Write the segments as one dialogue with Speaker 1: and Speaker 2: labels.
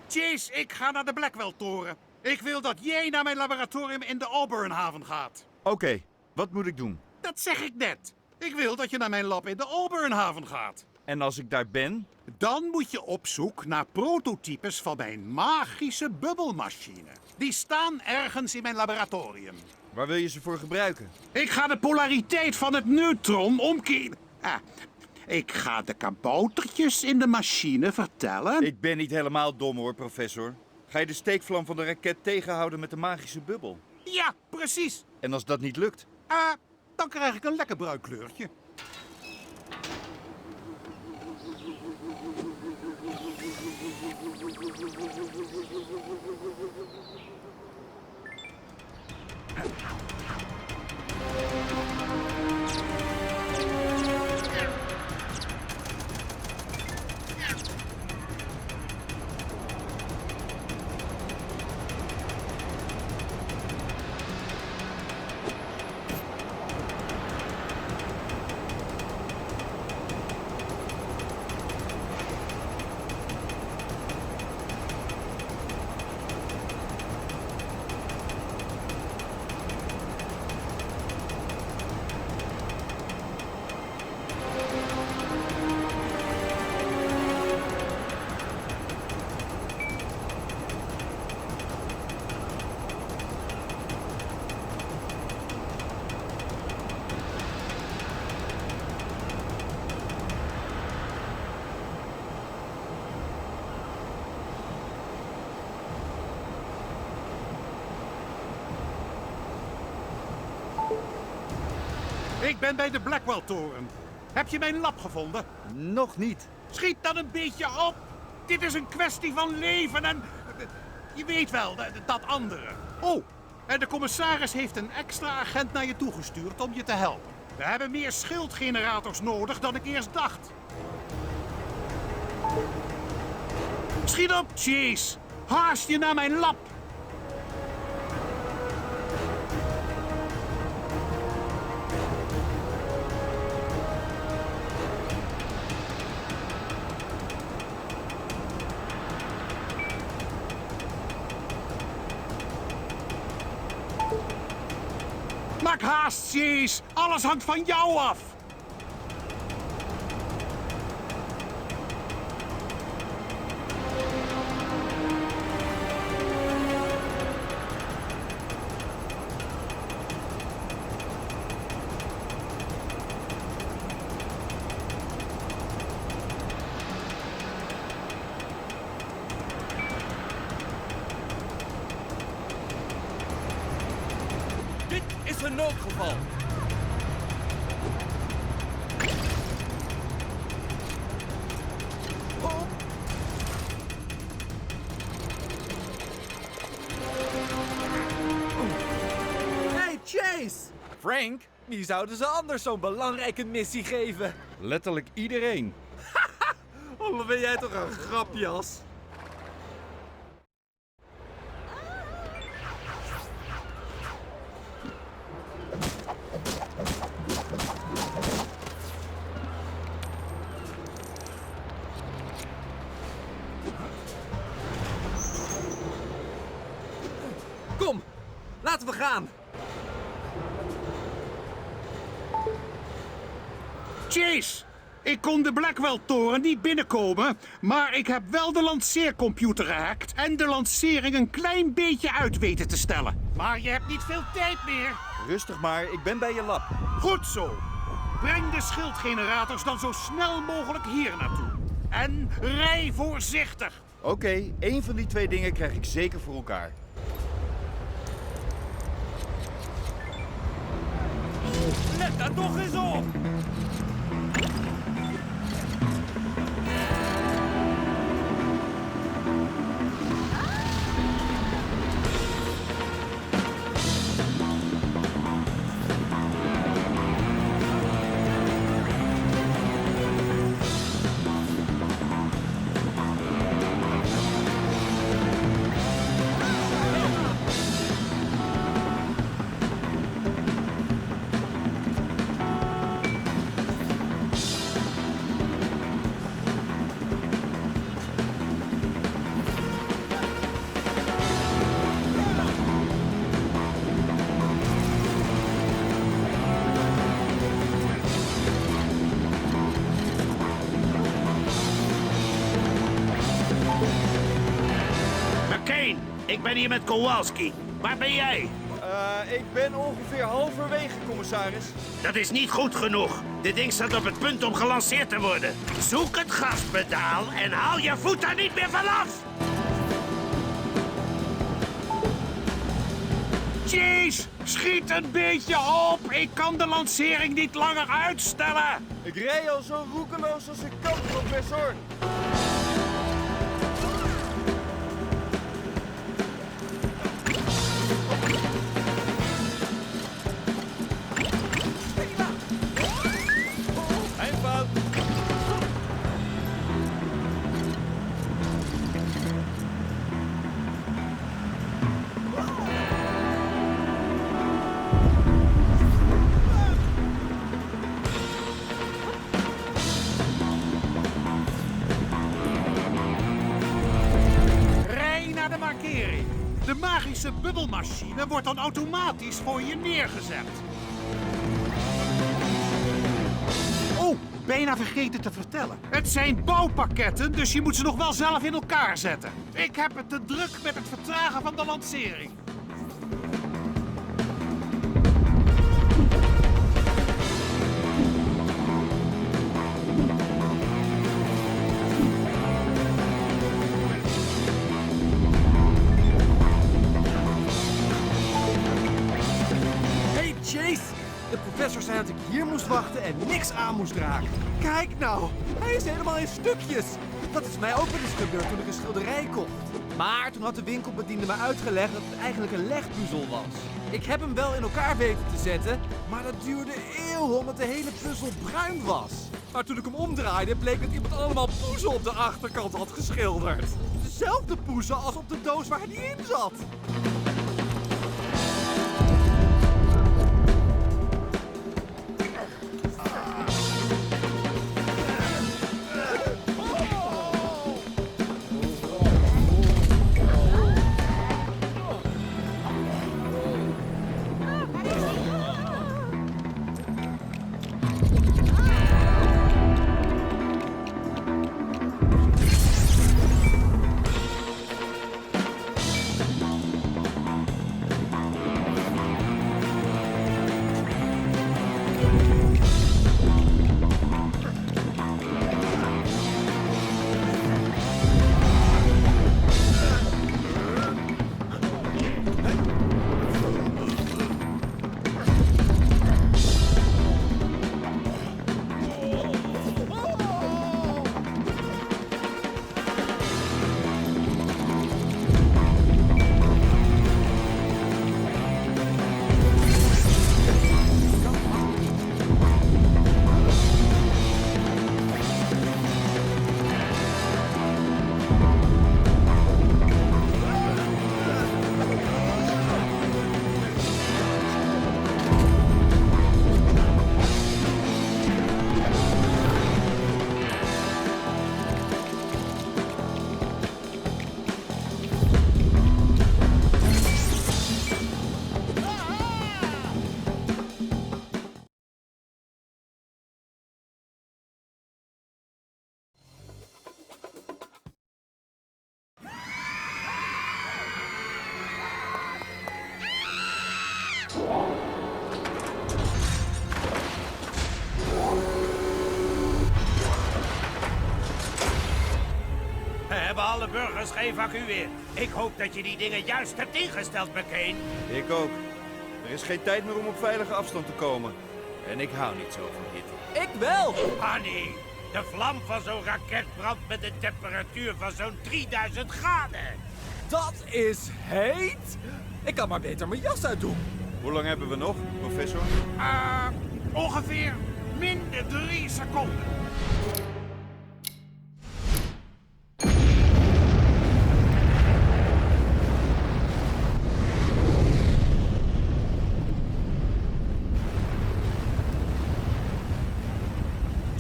Speaker 1: Chase, ik ga naar de Blackwell-toren. Ik wil dat jij naar mijn laboratorium in de Auburnhaven gaat.
Speaker 2: Oké, wat moet ik doen?
Speaker 1: Dat zeg ik net. Ik wil dat je naar mijn lab in de Auburnhaven gaat.
Speaker 2: En als ik daar ben?
Speaker 1: Dan moet je op zoek naar prototypes van mijn magische bubbelmachine. Die staan ergens in mijn laboratorium.
Speaker 2: Waar wil je ze voor gebruiken?
Speaker 1: Ik ga de polariteit van het neutron omkeren. Ik ga de kaboutertjes in de machine vertellen.
Speaker 2: Ik ben niet helemaal dom hoor, professor. Ga je de steekvlam van de raket tegenhouden met de magische bubbel?
Speaker 1: Ja, precies.
Speaker 2: En als dat niet lukt?
Speaker 1: Dan krijg ik een lekker bruin kleurtje. Ik ben bij de Blackwell-toren. Heb je mijn lab gevonden?
Speaker 2: Nog niet.
Speaker 1: Schiet dan een beetje op. Dit is een kwestie van leven en... Je weet wel, dat andere. Oh, en de commissaris heeft een extra agent naar je toegestuurd om je te helpen. We hebben meer schildgenerators nodig dan ik eerst dacht. Schiet op, Chase. Haast je naar mijn lab. Maak haast, Chase. Alles hangt van jou af.
Speaker 3: Dit is een noodgeval. Oh. Hey, Chase! Frank, wie zouden ze anders zo'n belangrijke missie geven?
Speaker 2: Letterlijk iedereen.
Speaker 3: Oh, wat ben jij toch een grapjas? Kom, laten we gaan.
Speaker 1: Chase, ik kon de Blackwell-toren niet binnenkomen, maar ik heb wel de lanceercomputer gehackt en de lancering een klein beetje uit weten te stellen. Maar je hebt niet veel tijd meer.
Speaker 2: Rustig maar, ik ben bij je lab.
Speaker 1: Goed zo. Breng de schildgenerators dan zo snel mogelijk hier naartoe. En rij voorzichtig.
Speaker 2: Oké, één van die twee dingen krijg ik zeker voor elkaar.
Speaker 3: Let daar toch eens op!
Speaker 4: Ik ben hier met Kowalski. Waar ben jij?
Speaker 2: Ik ben ongeveer halverwege, commissaris.
Speaker 4: Dat is niet goed genoeg. Dit ding staat op het punt om gelanceerd te worden. Zoek het gaspedaal en haal je voet er niet meer vanaf!
Speaker 1: Chase, schiet een beetje op. Ik kan de lancering niet langer uitstellen.
Speaker 2: Ik rij al zo roekeloos als ik kan, professor.
Speaker 3: Mijn fout.
Speaker 1: Rij naar de markering. De magische bubbelmachine wordt dan automatisch voor je neergezet. Oh, bijna vergeten te vertellen. Het zijn bouwpakketten, dus je moet ze nog wel zelf in elkaar zetten. Ik heb het te druk met het vertragen van de lancering.
Speaker 3: Hey Chase! De professor zei dat ik hier moest wachten en niks aan moest raken. Kijk nou, hij is helemaal in stukjes. Dat is mij ook wel eens gebeurd toen ik een schilderij kocht. Maar toen had de winkelbediende me uitgelegd dat het eigenlijk een legpuzzel was. Ik heb hem wel in elkaar weten te zetten, maar dat duurde eeuwen omdat de hele puzzel bruin was. Maar toen ik hem omdraaide, bleek dat iemand allemaal poezen op de achterkant had geschilderd. Dezelfde poezen als op de doos waar hij in zat.
Speaker 4: We hebben alle burgers geëvacueerd. Ik hoop dat je die dingen juist hebt ingesteld, McCain.
Speaker 2: Ik ook. Er is geen tijd meer om op veilige afstand te komen. En ik hou niet zo van hitte.
Speaker 3: Ik wel!
Speaker 4: Honey, de vlam van zo'n raket brandt met een temperatuur van zo'n 3000 graden.
Speaker 3: Dat is heet! Ik kan maar beter mijn jas uitdoen.
Speaker 2: Hoe lang hebben we nog, professor?
Speaker 1: Ongeveer minder 3 seconden.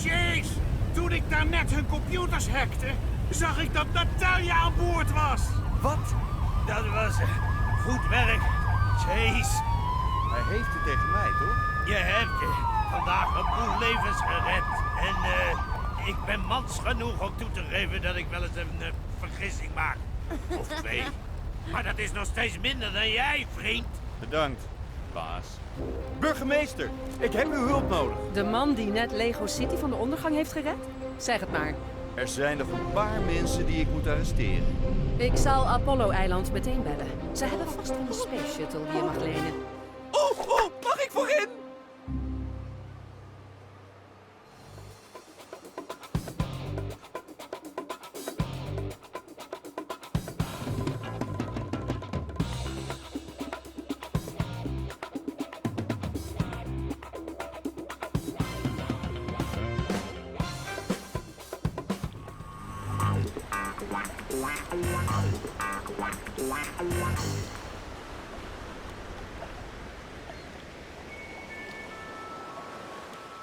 Speaker 1: Chase, toen ik daarnet hun computers hackte, zag ik dat Natalia aan boord was.
Speaker 3: Wat?
Speaker 4: Dat was goed werk, Chase.
Speaker 2: Hij heeft het tegen mij, toch?
Speaker 4: Je hebt vandaag een boel levens gered. En ik ben mans genoeg om toe te geven dat ik wel eens een vergissing maak. Of twee. Maar dat is nog steeds minder dan jij, vriend.
Speaker 2: Bedankt, baas. Burgemeester, ik heb uw hulp nodig.
Speaker 5: De man die net Lego City van de ondergang heeft gered? Zeg het maar.
Speaker 2: Er zijn nog een paar mensen die ik moet arresteren.
Speaker 5: Ik zal Apollo-eiland meteen bellen. Ze hebben vast wel een space shuttle die je mag lenen.
Speaker 3: Mag ik voorin?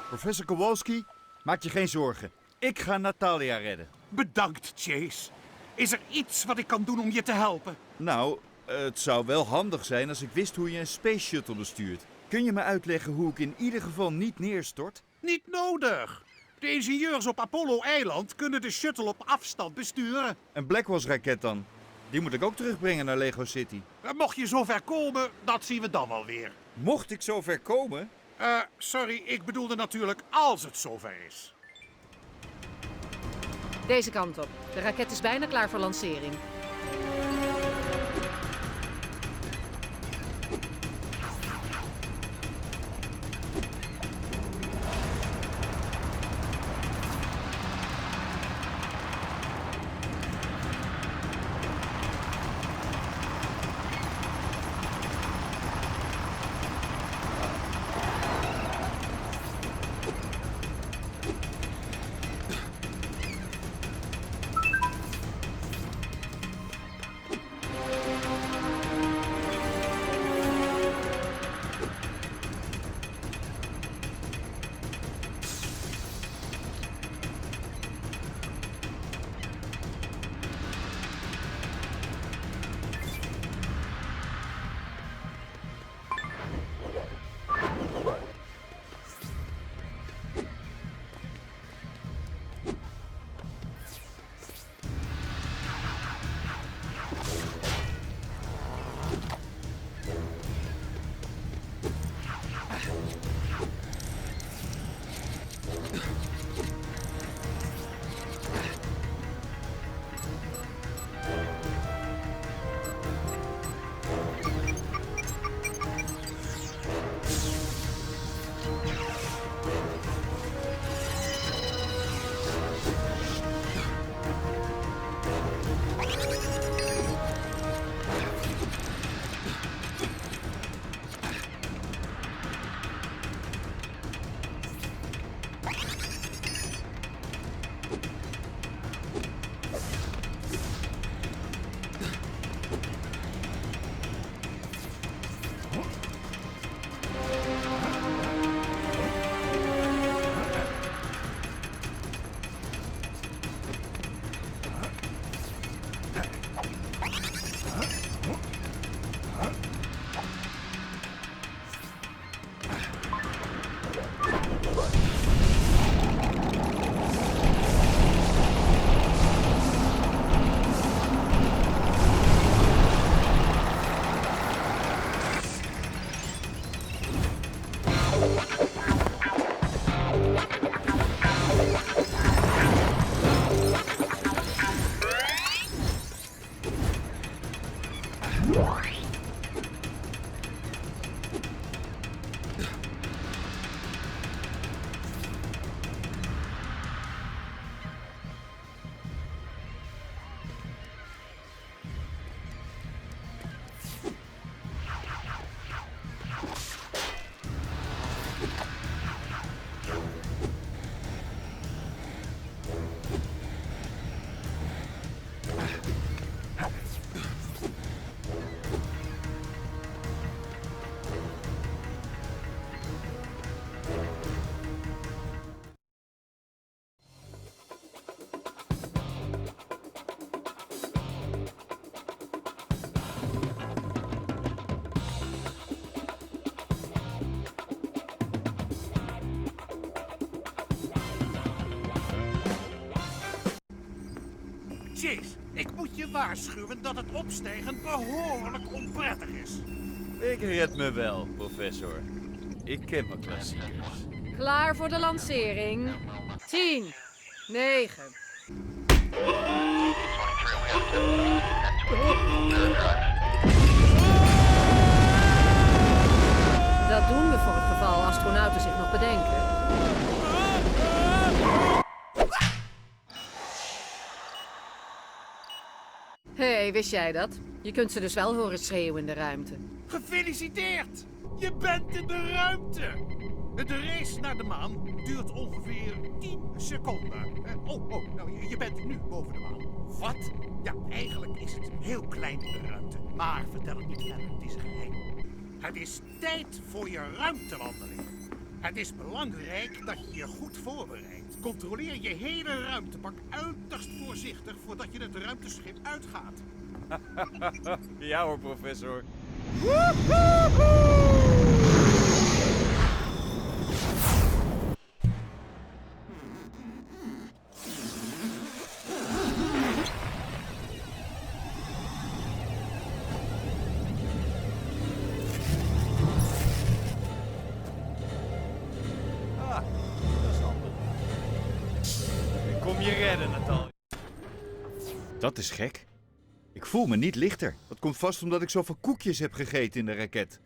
Speaker 2: Professor Kowalski, maak je geen zorgen. Ik ga Natalia redden.
Speaker 1: Bedankt, Chase. Is er iets wat ik kan doen om je te helpen?
Speaker 2: Nou, het zou wel handig zijn als ik wist hoe je een space shuttle bestuurt. Kun je me uitleggen hoe ik in ieder geval niet neerstort?
Speaker 1: Niet nodig. De ingenieurs op Apollo-eiland kunnen de shuttle op afstand besturen.
Speaker 2: Een Blackwatch-raket dan? Die moet ik ook terugbrengen naar Lego City.
Speaker 1: Mocht je zover komen, dat zien we dan wel weer.
Speaker 2: Mocht ik zover komen?
Speaker 1: Sorry, ik bedoelde natuurlijk als het zover is.
Speaker 5: Deze kant op. De raket is bijna klaar voor lancering.
Speaker 1: Chase, ik moet moet je waarschuwen dat het opstijgen behoorlijk onprettig is.
Speaker 2: Ik red me wel, professor. Ik ken mijn klassiekers.
Speaker 5: Klaar voor de lancering. 10, 9. Dat doen we voor het geval astronauten zich nog bedenken. Hé, wist jij dat? Je kunt ze dus wel horen schreeuwen in de ruimte.
Speaker 1: Gefeliciteerd! Je bent in de ruimte! De race naar de maan duurt ongeveer 10 seconden. Nou, je bent nu boven de maan. Wat? Ja, eigenlijk is het heel klein in de ruimte. Maar vertel het niet verder, het is een geheim. Het is tijd voor je ruimtewandeling. Het is belangrijk dat je je goed voorbereidt. Controleer je hele ruimtepak uiterst voorzichtig voordat je het ruimteschip uitgaat.
Speaker 2: Ja hoor, professor. Kom je redden, Natal. Dat is gek. Ik voel me niet lichter. Dat komt vast omdat ik zoveel koekjes heb gegeten in de raket.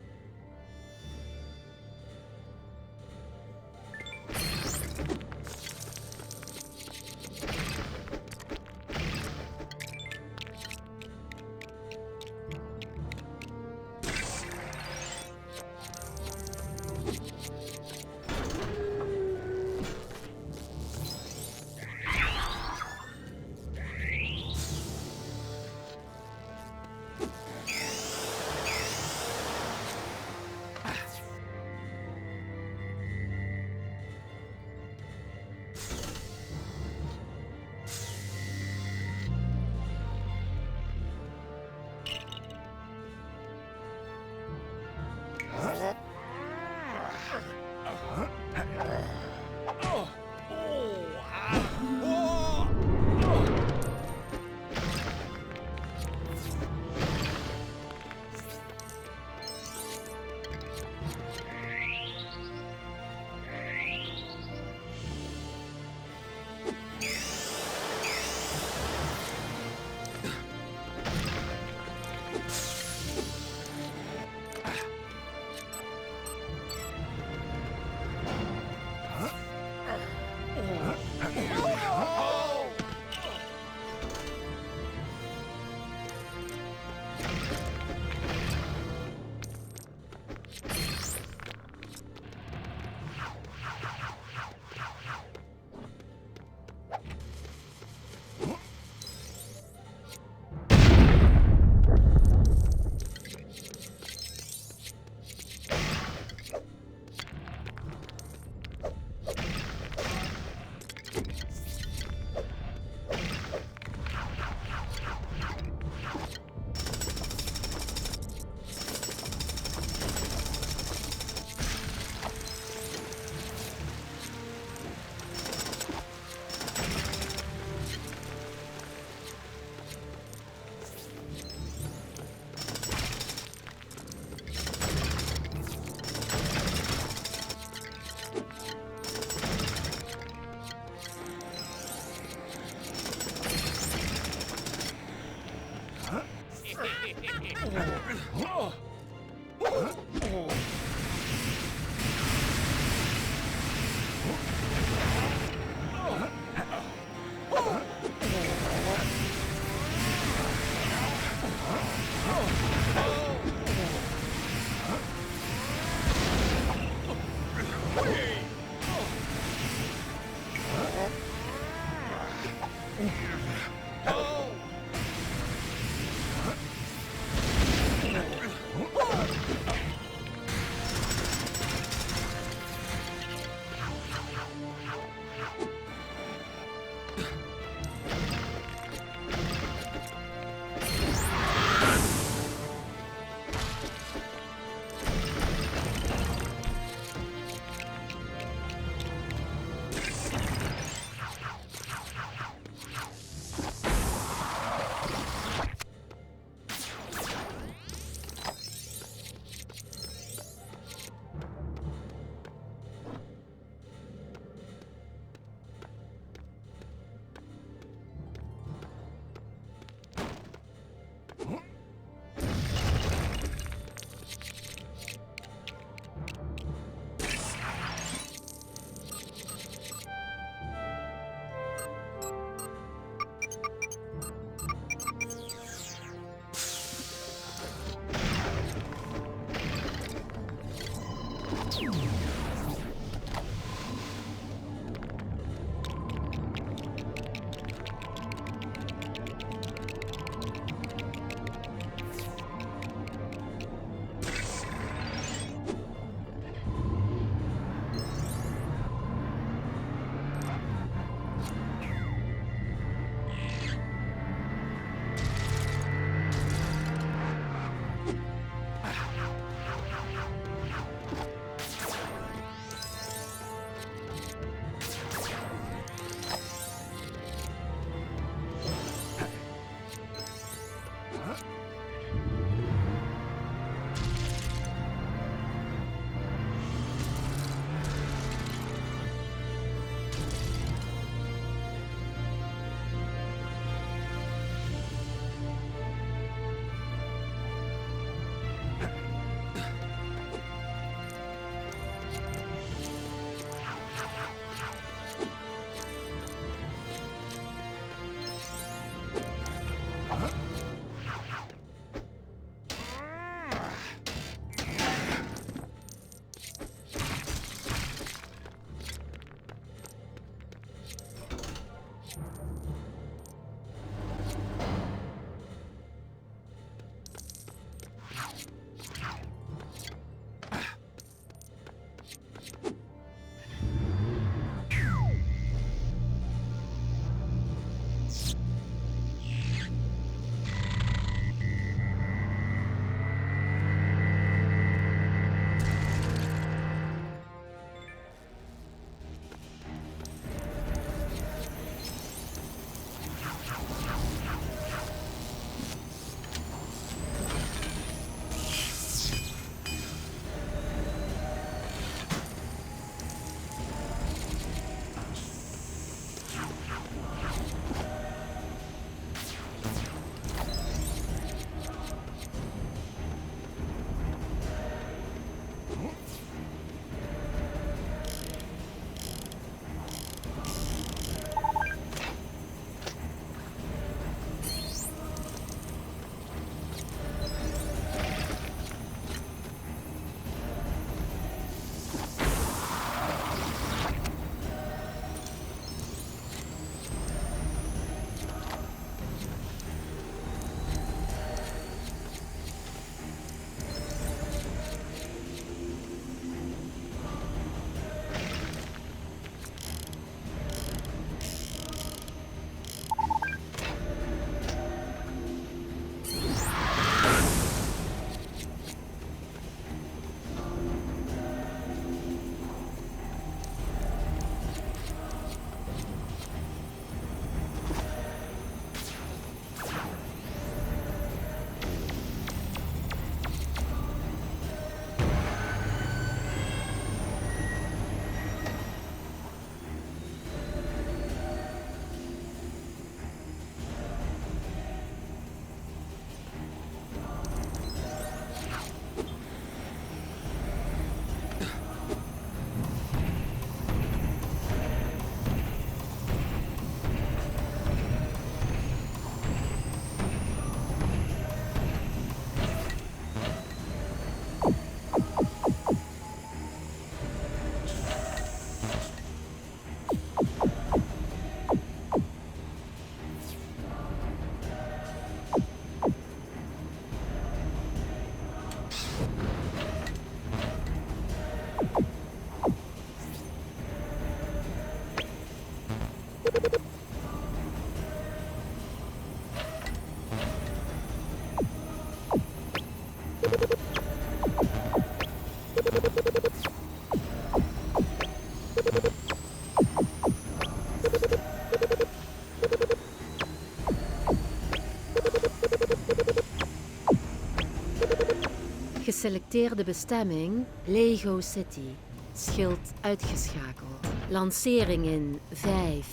Speaker 5: Geselecteerde bestemming Lego City. Schild uitgeschakeld. Lancering in 5,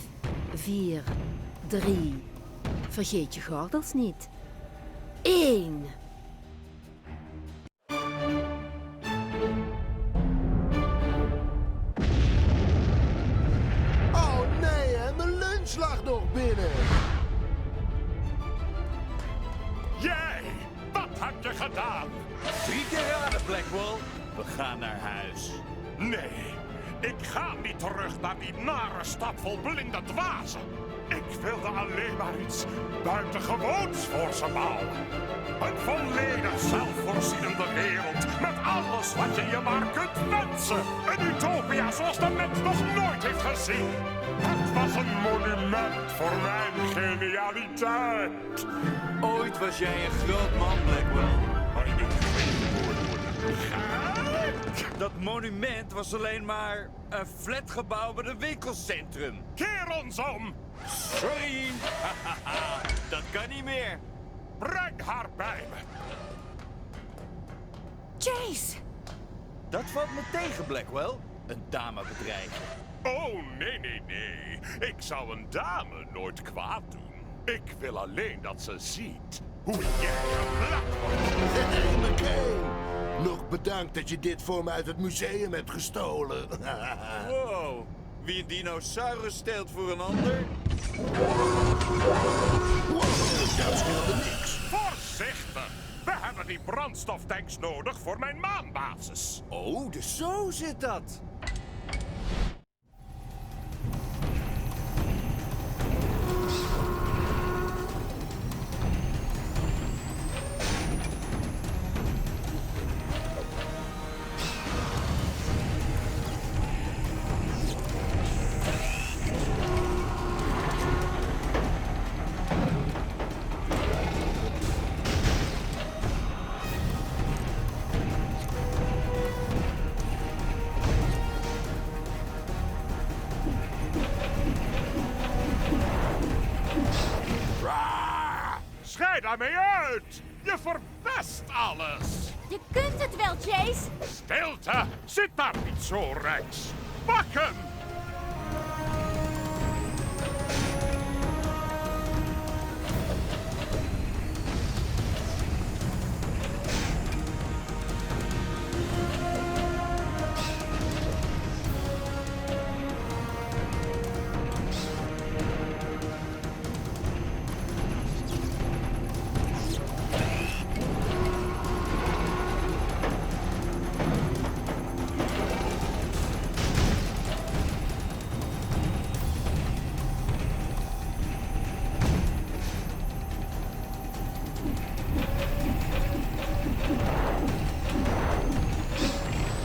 Speaker 5: 4, 3. Vergeet je gordels niet. 1.
Speaker 6: Oh nee, hè, mijn lunch lag nog binnen.
Speaker 7: Jij, wat heb je gedaan?
Speaker 2: 3 keer raden, Blackwell. We gaan naar huis.
Speaker 7: Nee, ik ga niet terug naar die nare stad vol blinde dwazen. Ik wilde alleen maar iets buitengewoons voor ze bouwen. Een volledig zelfvoorzienende wereld met alles wat je je maar kunt wensen. Een utopia zoals de mens nog nooit heeft gezien. Het was een monument voor mijn genialiteit.
Speaker 2: Ooit was jij een groot man, Blackwell.
Speaker 7: Maar ik geen woorden. Gek!
Speaker 2: Dat monument was alleen maar een flatgebouw met een winkelcentrum.
Speaker 7: Keer ons om!
Speaker 2: Sorry. Dat kan niet meer.
Speaker 7: Breng haar bij me.
Speaker 5: Chase!
Speaker 2: Dat valt me tegen, Blackwell. Een damebedrijf.
Speaker 7: Oh, nee, nee, nee. Ik zou een dame nooit kwaad doen. Ik wil alleen dat ze ziet hoe jij geplaatst wordt.
Speaker 6: Hey, McCain. Nog bedankt dat je dit voor me uit het museum hebt gestolen.
Speaker 2: Wow. Wie een dinosaurus steelt voor een ander?
Speaker 6: Wow, dat scheelde niks.
Speaker 7: Voorzichtig. We hebben die brandstoftanks nodig voor mijn maanbasis.
Speaker 2: Oh, dus zo zit dat.
Speaker 7: Schei daarmee uit! Je verpest alles!
Speaker 8: Je kunt het wel, Chase.
Speaker 7: Stilte! Zit daar niet zo, Rex! Pak hem!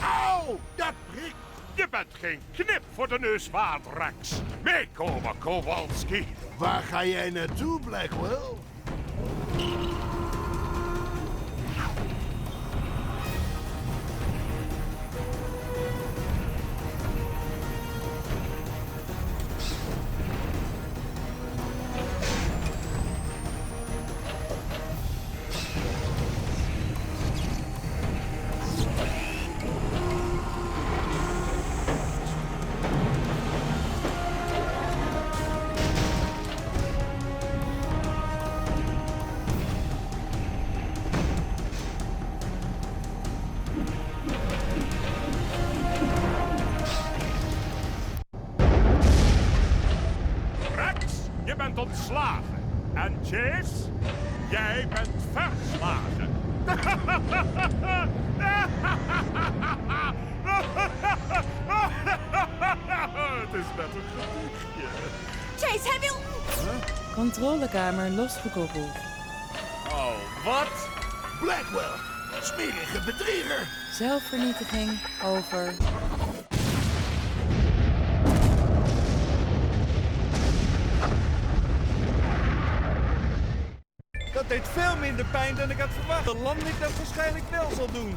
Speaker 7: Au! Dat prikt! Je bent geen knip voor de neus waard, Rex. Meekomen, Kowalski.
Speaker 6: Waar ga jij naartoe, Blackwell?
Speaker 7: Rex, je bent ontslagen. En Chase, jij bent verslagen. Het is net een gedichtje.
Speaker 8: Chase, hij wil...
Speaker 9: Controlekamer losgekoppeld.
Speaker 2: Oh, wat?
Speaker 6: Blackwell, smerige bedrieger.
Speaker 9: Zelfvernietiging over.
Speaker 3: Dat deed veel minder pijn dan ik had verwacht. De landing dat waarschijnlijk wel zal doen.